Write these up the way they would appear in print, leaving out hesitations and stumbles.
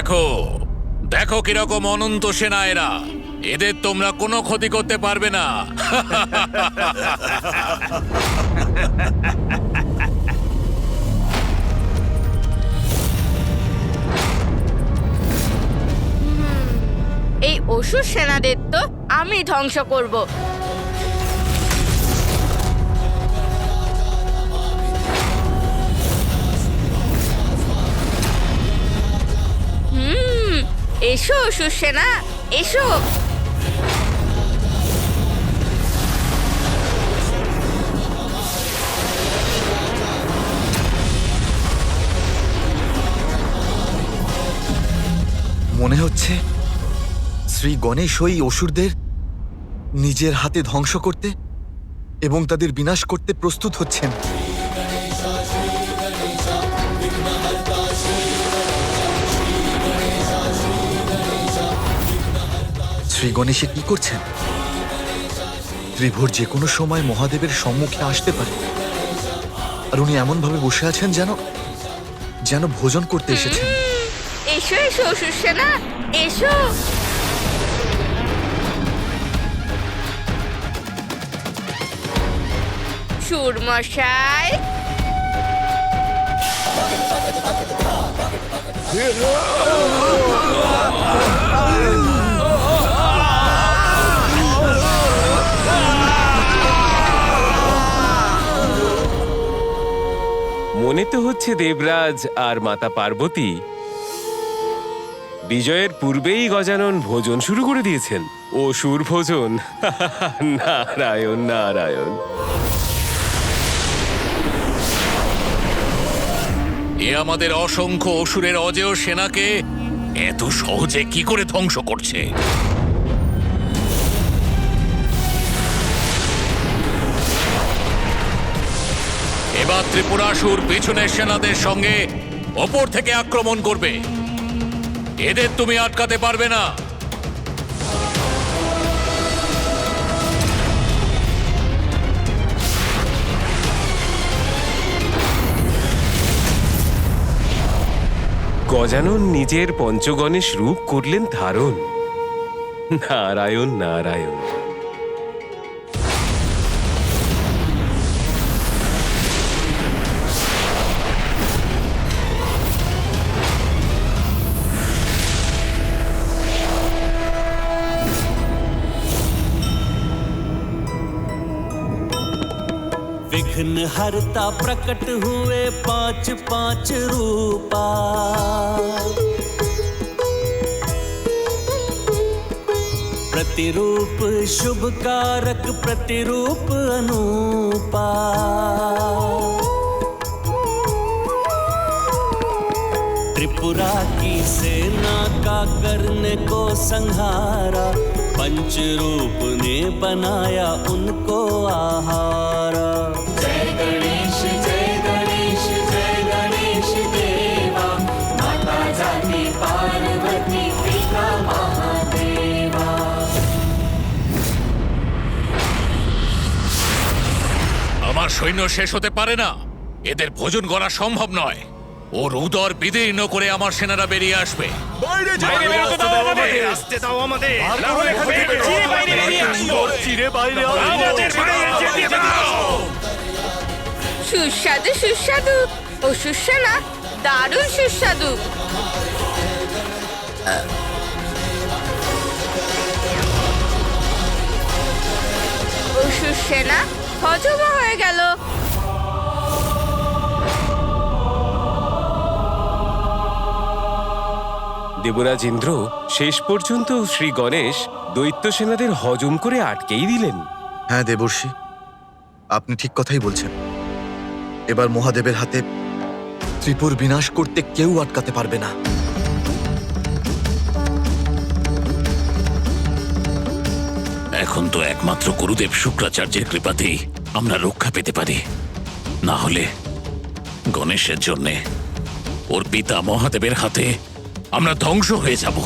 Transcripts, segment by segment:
দেখো দেখো কিরকম অনন্ত সেনা এরা। এদের তোমরা কোনো ক্ষতি করতে পারবে না। এই অসুর সেনাদের তো আমি ধ্বংস করব। এসো অসুর সেনা, এসো। মনে হচ্ছে শ্রী গণেশ ওই অসুরদের নিজের হাতে ধ্বংস করতে এবং তাদের বিনাশ করতে প্রস্তুত হচ্ছেন। শ্রী গণেশে কি করছেন? ত্রিভুর যে কোনো সময় মহাদেবের সম্মুখে আসতে পারে, আর উনি এমন ভাবে বসে আছেন যেন ভোজন করতে এসেছেন। এসো এসো অসুর সেনা, এসো। সুরমশাই, মনে তো হচ্ছে দেবরাজ আর মাতা পার্বতী বিজয়ের পূর্বেই গজানন ভোজন শুরু করে দিয়েছেন। অসুর ভোজন। নারায়ণ নারায়ণ। এ আমাদের অসংখ্য অসুরের অজেয় সেনাকে এত সহজে কি করে ধ্বংস করছে? এবার ত্রিপুরাসুর পিছনের সেনাদের সঙ্গে ওপর থেকে আক্রমণ করবে। এদের তুমি আটকাতে পারবে না। গজানন নিজের পঞ্চগণেশ রূপ করলেন ধারণ। নারায়ণ নারায়ণ। विघ्न हरता प्रकट हुए पांच पांच रूपा। प्रतिरूप शुभ कारक प्रतिरूप अनूपा। त्रिपुरा की सेना का करने को संहारा। पंचरूप ने बनाया उनको आहारा। जय गणेश देवा। माता जाति पार्वती पिता महादेवा। আমার সৈন্য শেষ হতে পারে না। এদের ভোজন করা সম্ভব নয়। ওর উদর বিদীর্ণ করে আমার সেনারা বেরিয়ে আসবে। সুস্বাদু সুস্বাদু অসুর সেনা, দারুণ সুস্বাদু। অসুর সেনা হজম হয়ে গেল। দেবরাজ ইন্দ্র শেষ পর্যন্ত শ্রী গণেশ দৈত্য সেনাদের হজম করে আটকেই দিলেন। হ্যাঁ দেবর্ষি, আপনি ঠিক কথাই বলছেন। এবার মহাদেবের হাতে ত্রিপুর বিনাশ করতে কেউ আটকাতে পারবে না। এখন তো একমাত্র গুরুদেব শুক্রাচার্যের কৃপাতেই আমরা রক্ষা পেতে পারি। না হলে গণেশের জন্যে ওর পিতা মহাদেবের হাতে আমরা ধ্বংস হয়ে যাব।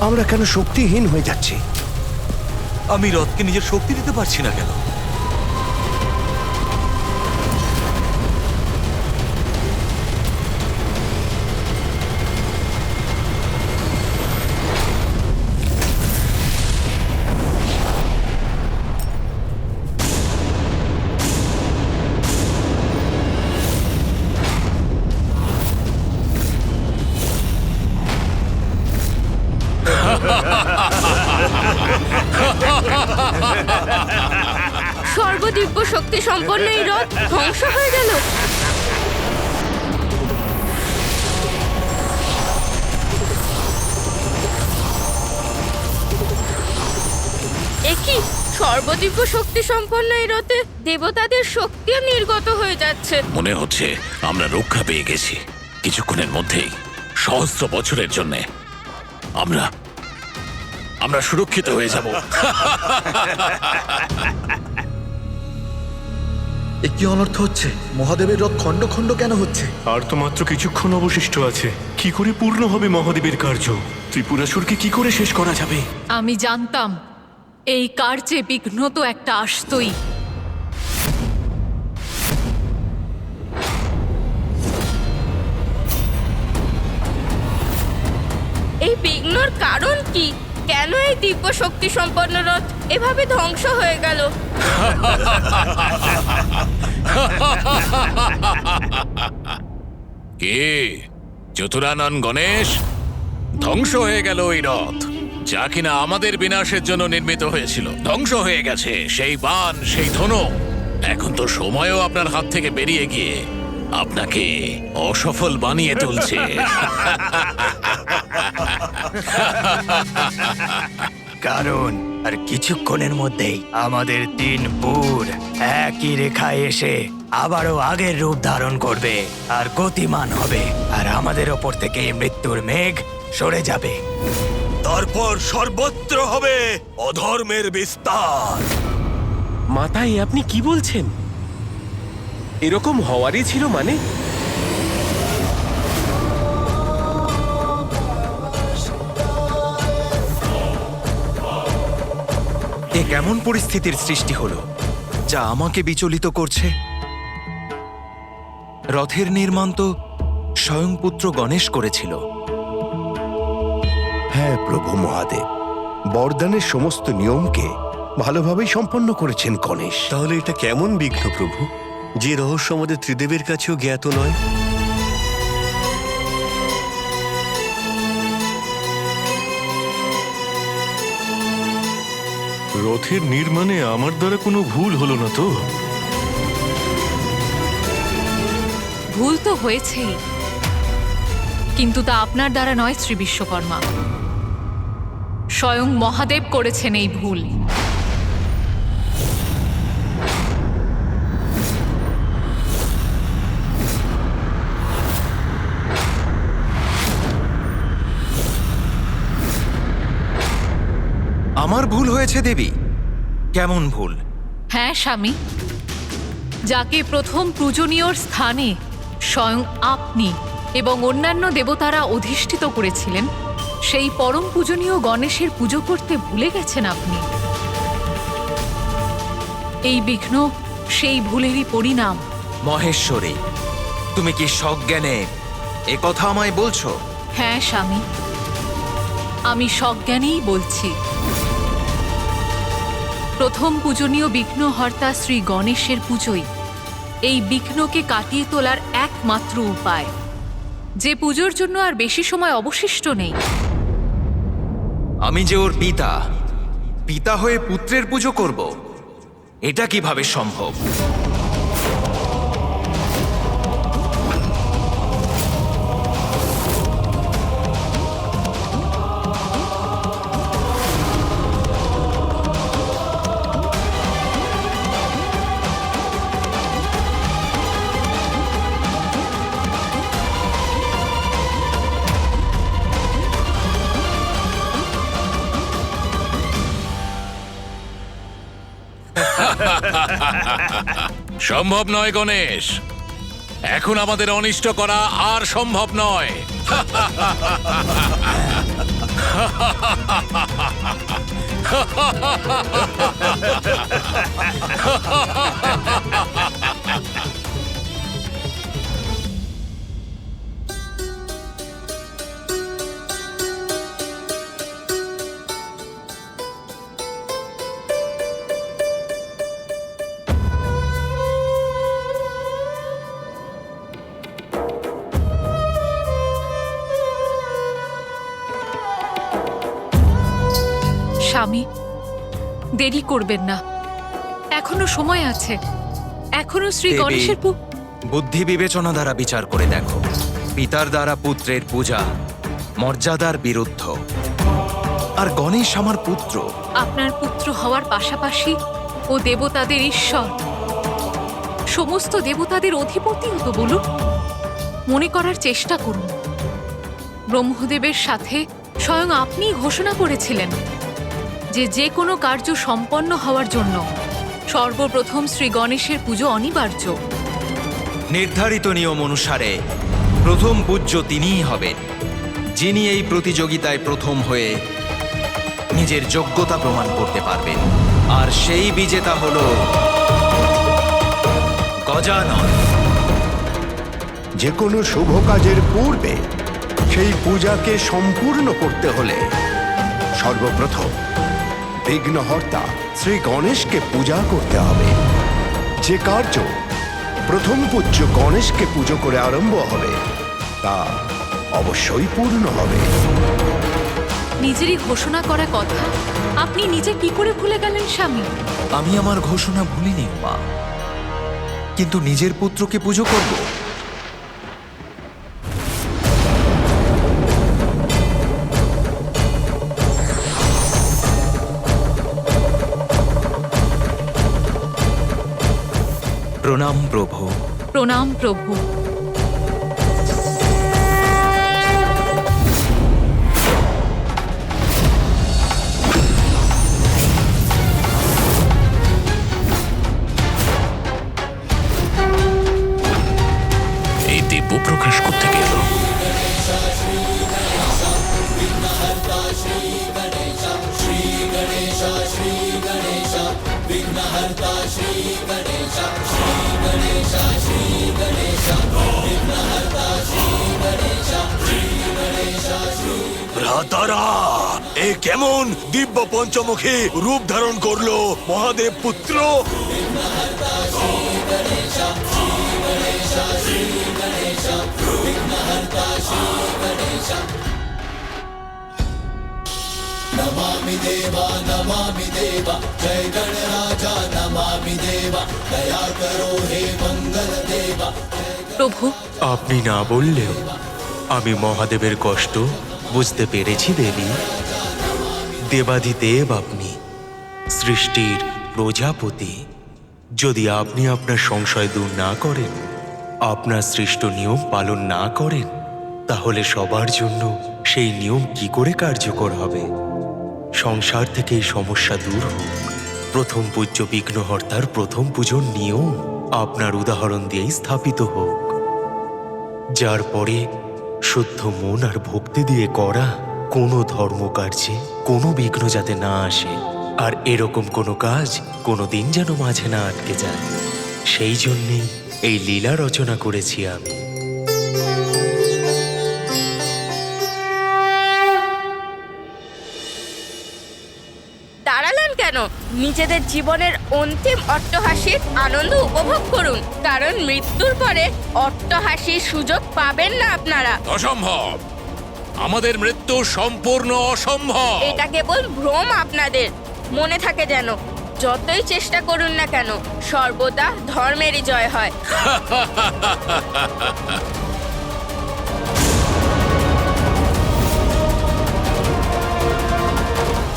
আমরা কেন শক্তিহীন হয়ে যাচ্ছি? আমি রথকে নিজের শক্তি দিতে পারছি না কেন? সর্বদিব্য শক্তি সম্পন্ন এই রথ ধ্বংস হয়ে গেল। একই সর্বদিব্য শক্তি সম্পন্ন এই রথে দেবতাদের শক্তিও নির্গত হয়ে যাচ্ছে। মনে হচ্ছে আমরা রক্ষা পেয়ে গেছি। কিছুক্ষণের মধ্যেই সহস্র বছরের জন্য আমরা সুরক্ষিত হয়ে যাব। এ কি অনর্থ হচ্ছে? মহাদেবের রথ খণ্ড খণ্ড কেন হচ্ছে? আর তো মাত্র কিছুক্ষণ অবশিষ্ট আছে। কি করে পূর্ণ হবে মহাদেবের কার্য? ত্রিপুরাসুরকে কি করে শেষ করা যাবে? আমি জানতাম এই কার্যে বিঘ্ন তো একটা আসতই। এই বিঘ্নর কারণ কি? কেন এই দিব্য শক্তি সম্পন্ন রথ এভাবে ধ্বংস হয়ে গেল? কে? চতুরানন গণেশ? ধ্বংস হয়ে গেল ওই রথ, যা কিনা আমাদের বিনাশের জন্য নির্মিত হয়েছিল। ধ্বংস হয়ে গেছে সেই বাণ, সেই ধনুক। এখন তো সময়ও আপনার হাত থেকে বেরিয়ে গিয়ে আপনাকে অসফল বানিয়ে তুলছে। কারণ আর কিছুক্ষণের মধ্যেই আমাদের 3 পুর একই রেখায় এসে আবারও আগের রূপ ধারণ করবে আর গতিমান হবে, আর আমাদের ওপর থেকে মৃত্যুর মেঘ সরে যাবে। তারপর সর্বত্র হবে অধর্মের বিস্তার। মাতাই, আপনি কি বলছেন? এরকম হওয়ারই ছিল মানে? এ কেমন পরিস্থিতির সৃষ্টি হলো যা আমাকে বিচলিত করছে? রথের নির্মাণ তো স্বয়ং পুত্র গণেশ করেছিল। হ্যাঁ প্রভু মহাদেব, বরদানের সমস্ত নিয়মকে ভালোভাবেই সম্পন্ন করেছেন গণেশ। তাহলে এটা কেমন বিঘ্ন প্রভু, যে রহস্য আমাদের ত্রিদেবের কাছেও জ্ঞাত নয়? রথের নির্মাণে আমার দ্বারা কোনো ভুল হলো না তো? ভুল তো হয়েছেই, কিন্তু তা আপনার দ্বারা নয় শ্রী বিশ্বকর্মা। স্বয়ং মহাদেব করেছেন এই ভুল। আমার ভুল হয়েছে দেবী? কেমন ভুল? হ্যাঁ স্বামী, যাকে প্রথম পূজনীয়র স্থানে স্বয়ং আপনি এবং অন্যান্য দেবতারা অধিষ্ঠিত করেছিলেন, সেই পরম পূজনীয় গণেশের পুজো করতে ভুলে গেছেন আপনি। এই বিঘ্ন সেই ভুলেরই পরিণাম। মহেশ্বরী, তুমি কি সজ্ঞানে এ কথা আমায় বলছো? হ্যাঁ স্বামী, আমি সজ্ঞানেই বলছি। প্রথম পূজনীয় বিঘ্নহর্তা শ্রী গণেশের পুজোই এই বিঘ্নকে কাটিয়ে তোলার একমাত্র উপায়, যে পুজোর জন্য আর বেশি সময় অবশিষ্ট নেই। আমি যে ওর পিতা, পিতা হয়ে পুত্রের পুজো করব, এটা কিভাবে সম্ভব? সম্ভব নয় গণেশ, এখন আমাদের অনিষ্ট করা আর সম্ভব নয়। স্বামী, দেরি করবেন না, এখনো সময় আছে। এখনো শ্রী দেবী, গণেশের বুদ্ধি বিবেচনা দ্বারা বিচার করে দেখো, পিতার দ্বারা পুত্রের পূজা মর্যাদার বিরুদ্ধ। আর গণেশ আমার পুত্র। আপনার পুত্র হওয়ার পাশাপাশি ও দেবতাদের ঈশ্বর, সমস্ত দেবতাদের অধিপতিও তো বলুন। মনে করার চেষ্টা করুন, ব্রহ্মদেবের সাথে স্বয়ং আপনিই ঘোষণা করেছিলেন যে যে কোনো কার্য সম্পন্ন হওয়ার জন্য সর্বপ্রথম শ্রী গণেশের পুজো অনিবার্য। নির্ধারিত নিয়ম অনুসারে প্রথম পূজ্য তিনিই হবেন, যিনি এই প্রতিযোগিতায় প্রথম হয়ে নিজের যোগ্যতা প্রমাণ করতে পারবেন। আর সেই বিজেতা হল গজানন। যে কোনো শুভ কাজের পূর্বে সেই পূজাকে সম্পূর্ণ করতে হলে সর্বপ্রথম বিঘ্নহর্তা শ্রী গণেশকে পূজা করতে হবে। যে কার্য প্রথম পূজ্য গণেশকে পুজো করে আরম্ভ হবে তা অবশ্যই পূর্ণ হবে। নিজেরই ঘোষণা করা কথা আপনি নিজে কি করে ভুলে গেলেন স্বামী? আমি আমার ঘোষণা ভুলিনি মা, কিন্তু নিজের পুত্রকে পুজো করব। প্রণাম প্রভু। প্রণাম প্রভু। এই দিব্য প্রকাশ করতে গেল। ভ্রাতারা, এ কেমন দিব্য পঞ্চমুখী রূপ ধারণ করলো মহাদেব পুত্র? नमामि देवा जय गणराजा नमामि देवा दया करो हे मंगल देवा। প্রভু, আপনি না বললেও আমি মহাদেবের কষ্ট বুঝতে পেরেছি দেবী। দেবাধিদেব আপনি, সৃষ্টির প্রজাপতি। যদি আপনি আপনার সংশয় দূর না করেন, আপনার সৃষ্ট নিয়ম পালন না করেন, তাহলে সবার জন্য সেই নিয়ম কি করে কার্যকর হবে? সংসার থেকে এই সমস্যা দূর হোক। প্রথম পূজ্য বিঘ্নহর্তার প্রথম পুজোর নিয়ম আপনার উদাহরণ দিয়েই স্থাপিত হোক, যার পরে শুদ্ধ মন আর ভক্তি দিয়ে করা কোনো ধর্মকার্যে কোনো বিঘ্ন যাতে না আসে, আর এরকম কোনো কাজ কোনো দিন যেন মাঝে না আটকে যায়। সেই জন্যেই এই লীলা রচনা করেছি আমি। দাঁড়ালেন কেন? নিজেদের জীবনের অন্তিম অট্টহাসির আনন্দ উপভোগ করুন, কারণ মৃত্যুর পরে অট্টহাসির সুযোগ পাবেন না আপনারা। অসম্ভব, আমাদের মৃত্যু সম্পূর্ণ অসম্ভব। এটা কেবল ভ্রম আপনাদের। মনে থাকে যেন, যতই চেষ্টা করুন না কেন, সর্বদা ধর্মেরই জয় হয়।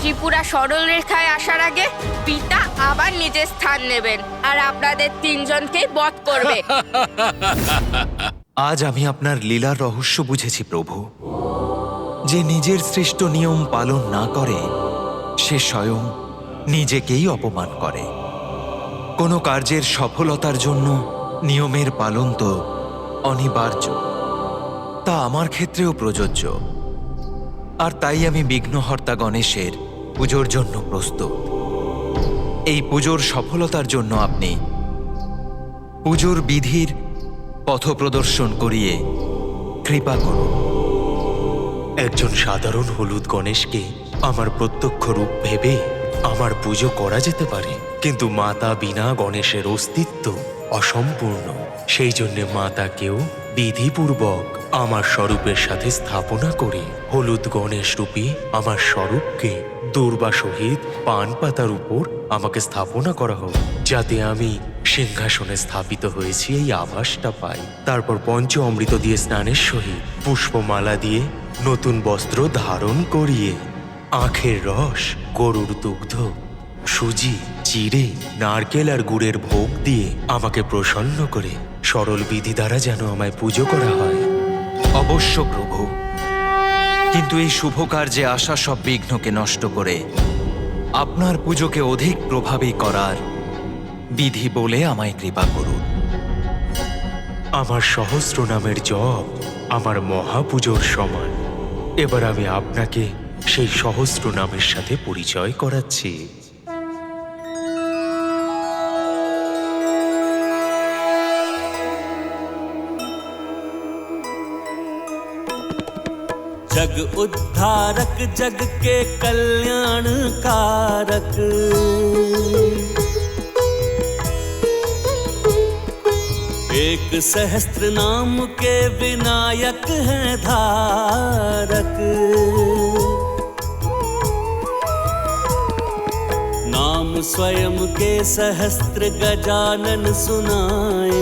ত্রিপুরা সরল রেখায় আসার আগে পিতা আবার নিজের স্থান নেবেন আর আপনাদের তিনজনকেই বধ করবে। আজ আমি আপনার লীলার রহস্য বুঝেছি প্রভু। যে নিজের সৃষ্ট নিয়ম পালন না করে, সে স্বয়ং নিজেকেই অপমান করে। কোনো কার্যের সফলতার জন্য নিয়মের পালন তো অনিবার্য, তা আমার ক্ষেত্রেও প্রযোজ্য। আর তাই আমি বিঘ্নহর্তা গণেশের পুজোর জন্য প্রস্তুত। এই পুজোর সফলতার জন্য আপনি পুজোর বিধির পথপ্রদর্শন করিয়ে কৃপা করুন। একজন সাধারণ হলুদ গণেশকে আমার প্রত্যক্ষ রূপ ভেবে আমার পুজো করা যেতে পারে, কিন্তু মাতা বিনা গণেশের অস্তিত্ব অসম্পূর্ণ। সেই জন্য মাতাকেও বিধিপূর্বক আমার স্বরূপের সাথে স্থাপনা করে হলুদ গণেশ রূপী আমার স্বরূপকে দূর্বা সহিত পান পাতার উপর আমাকে স্থাপনা করা হোক, যাতে আমি সিংহাসনে স্থাপিত হয়েছি এই আভাসটা পাই। তারপর পঞ্চ অমৃত দিয়ে স্নানের সহিত পুষ্পমালা দিয়ে নতুন বস্ত্র ধারণ করিয়ে আখের রস, গরুর দুগ্ধ, সুজি, চিড়ে, নারকেল আর গুড়ের ভোগ দিয়ে আমাকে প্রসন্ন করে সরল বিধি দ্বারা যেন আমায় পুজো করা হয়। অবশ্য প্রভু, কিন্তু এই শুভ কার্যে আসা সব বিঘ্নকে নষ্ট করে আপনার পুজোকে অধিক প্রভাবী করার বিধি বলে আমায় কৃপা করুন। আমার সহস্র নামের জপ আমার মহাপুজোর সমান। এবার আমি আপনাকে সেই সহস্র নামের সাথে পরিচয় করাচ্ছি। जग उद्धारक, जग के कल्याण कारक, एक सहस्त्र नाम के विनायक हैं धारक। नाम स्वयं के सहस्त्र गजानन सुनाए,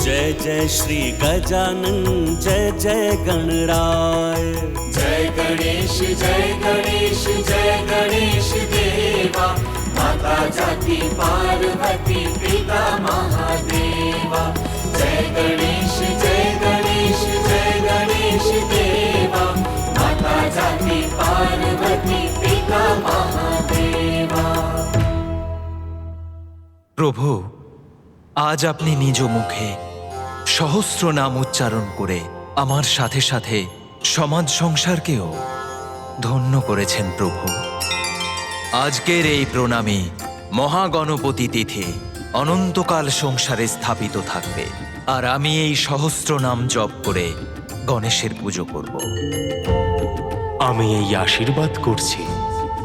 जय जय श्री गजानन, जय जय गणराय। जय गणेश जय गणेश देवा, माता जाति पार्वती पिता महादेवा। जय गणेश जय गणेश देवा, माता जाति पार्वती पिता महादेवा। প্রভু, আজ আপনি নিজ মুখে সহস্র নাম উচ্চারণ করে আমার সাথে সাথে সমাজ সংসারকেও ধন্য করেছেন। প্রভু, আজকের এই প্রণামী মহাগণপতি তিথি অনন্তকাল সংসারে স্থাপিত থাকবে, আর আমি এই সহস্র নাম জপ করে গণেশের পুজো করব। আমি এই আশীর্বাদ করছি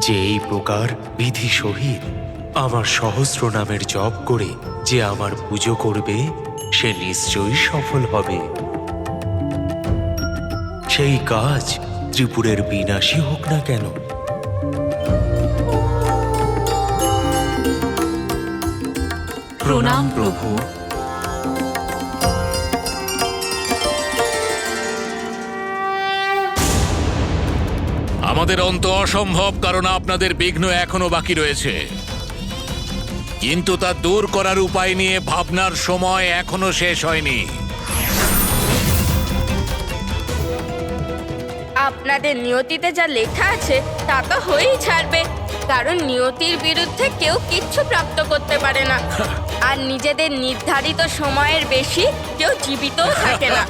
যে এই প্রকার বিধি সহিত আমার সহস্র নামের জপ করে যে আমার পুজো করবে সে নিশ্চয়ই সফল হবে। সেই কাজ ত্রিপুরের বিনাশী হোক না কেন। প্রণাম প্রভু। আমাদের অন্ত অসম্ভব, কারণ আপনাদের বিঘ্ন এখনো বাকি রয়েছে, কিন্তু তা দূর করার উপায় নিয়ে ভাবনার সময় এখনো শেষ হয়নি। আপনাদের নিয়তিতে যা লেখা আছে তা তো হয়েই ছাড়বে, কারণ নিয়তির বিরুদ্ধে কেউ কিচ্ছু প্রাপ্ত করতে পারে না, আর নিজেদের নির্ধারিত সময়ের বেশি কেউ জীবিতও থাকে না।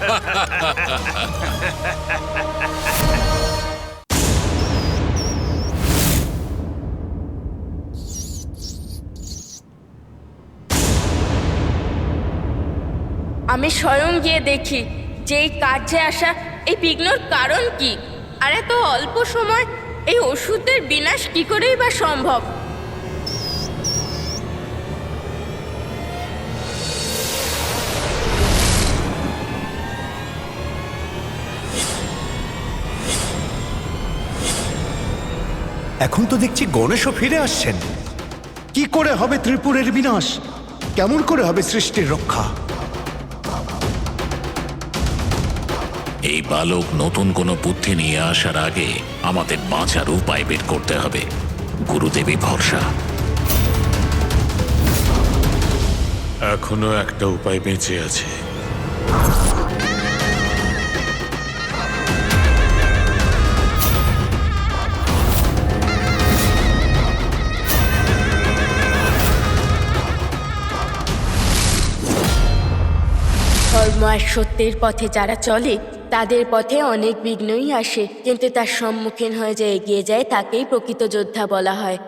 আমি স্বয়ং গিয়ে দেখি যে এই কার্যে আসা এই বিঘ্নর কারণ কি, আর এত অল্প সময় এই ওষুধের বিনাশ কি করেই বা সম্ভব। এখন তো দেখছি গণেশও ফিরে আসছেন। কি করে হবে ত্রিপুরের বিনাশ? কেমন করে হবে সৃষ্টির রক্ষা? এই বালক নতুন কোনো বুদ্ধি নিয়ে আসার আগে আমাদের বাঁচার উপায় বের করতে হবে। গুরুদেবী ভরসা। এখনো একটা উপায় বেঁচে আছে। ধর্ম আর সত্যের পথে যারা চলে তাদের পথে অনেক বিঘ্নই আসে, কিন্তু তার সম্মুখীন হয়ে যে এগিয়ে যায় তাকেই প্রকৃত যোদ্ধা বলা হয়।